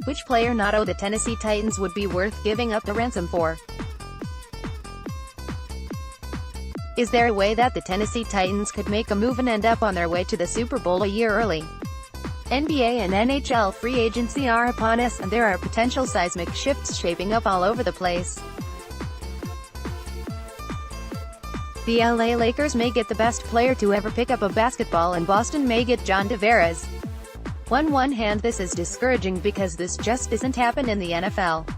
Which player not the Tennessee Titans would be worth giving up a ransom for? Is there a way that the Tennessee Titans could make a move and end up on their way to the Super Bowl a year early? NBA and NHL free agency are upon us, and there are potential seismic shifts shaping up all over the place. The LA Lakers may get the best player to ever pick up a basketball, and Boston may get John Tavares. On one hand, this is discouraging because this just isn't happening in the NFL.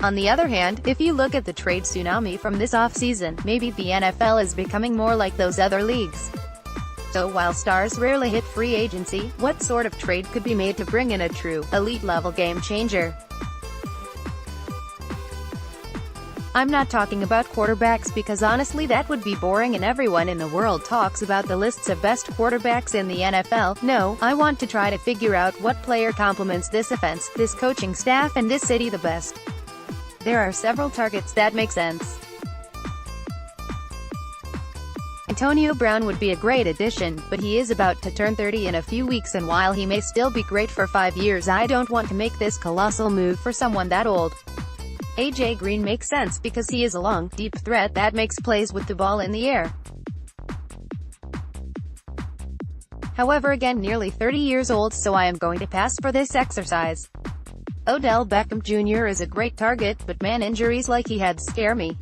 On the other hand, if you look at the trade tsunami from this offseason, maybe the NFL is becoming more like those other leagues. So while stars rarely hit free agency, what sort of trade could be made to bring in a true, elite-level game changer? I'm not talking about quarterbacks because honestly that would be boring and everyone in the world talks about the lists of best quarterbacks in the NFL. No, I want to try to figure out what player complements this offense, this coaching staff and this city the best. There are several targets that make sense. Antonio Brown would be a great addition, but he is about to turn 30 in a few weeks, and while he may still be great for 5 years, I don't want to make this colossal move for someone that old. AJ Green makes sense because he is a long, deep threat that makes plays with the ball in the air. However, again, nearly 30 years old, so I am going to pass for this exercise. Odell Beckham Jr. is a great target, but man, injuries like he had scare me.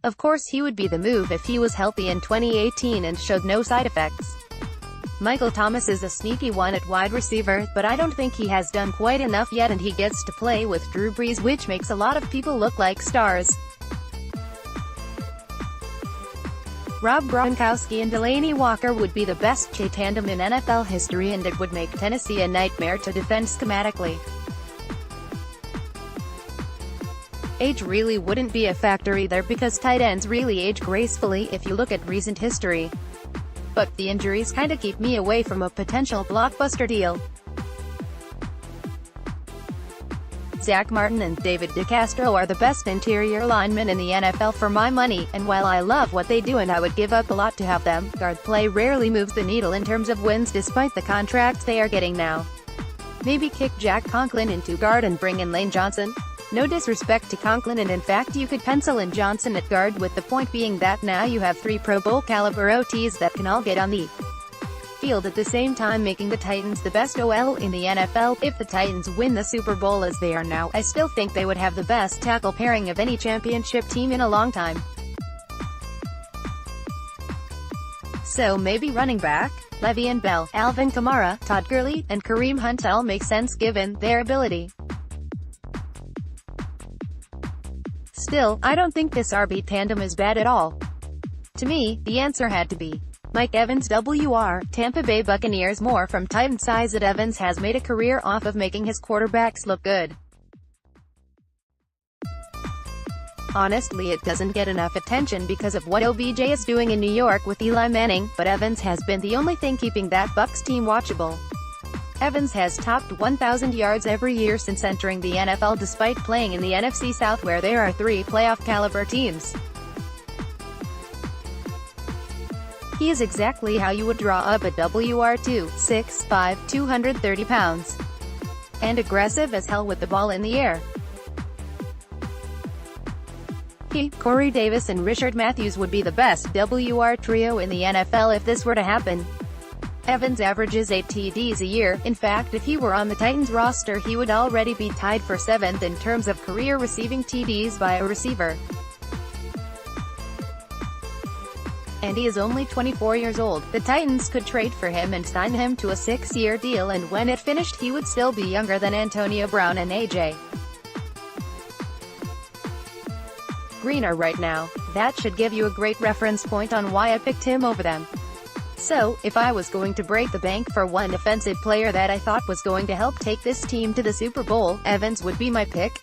Of course he would be the move if he was healthy in 2018 and showed no side effects. Michael Thomas is a sneaky one at wide receiver, but I don't think he has done quite enough yet, and he gets to play with Drew Brees, which makes a lot of people look like stars. Rob Gronkowski and Delaney Walker would be the best tandem in NFL history, and it would make Tennessee a nightmare to defend schematically. Age really wouldn't be a factor either because tight ends really age gracefully if you look at recent history. But the injuries kinda keep me away from a potential blockbuster deal. Zach Martin and David DeCastro are the best interior linemen in the NFL for my money, and while I love what they do and I would give up a lot to have them, guard play rarely moves the needle in terms of wins despite the contracts they are getting now. Maybe kick Jack Conklin into guard and bring in Lane Johnson? No disrespect to Conklin, and in fact you could pencil in Johnson at guard, with the point being that now you have 3 Pro Bowl caliber OTs that can all get on the field at the same time, making the Titans the best OL in the NFL. If the Titans win the Super Bowl as they are now, I still think they would have the best tackle pairing of any championship team in a long time. So maybe running back, Le'Veon Bell, Alvin Kamara, Todd Gurley, and Kareem Hunt all make sense given their ability. Still, I don't think this RB tandem is bad at all. To me, the answer had to be Mike Evans. WR, Tampa Bay Buccaneers. More from Titan size that Evans has made a career off of making his quarterbacks look good. Honestly, it doesn't get enough attention because of what OBJ is doing in New York with Eli Manning, but Evans has been the only thing keeping that Bucs team watchable. Evans has topped 1,000 yards every year since entering the NFL, despite playing in the NFC South where there are 3 playoff-caliber teams. He is exactly how you would draw up a WR2, 6'5", 230 pounds. And aggressive as hell with the ball in the air. He, Corey Davis and Richard Matthews would be the best WR trio in the NFL if this were to happen. Evans averages 8 TDs a year. In fact, if he were on the Titans roster he would already be tied for 7th in terms of career receiving TDs by a receiver. And he is only 24 years old. The Titans could trade for him and sign him to a 6-year deal, and when it finished he would still be younger than Antonio Brown and AJ Green are right now. That should give you a great reference point on why I picked him over them. So, if I was going to break the bank for one offensive player that I thought was going to help take this team to the Super Bowl, Evans would be my pick.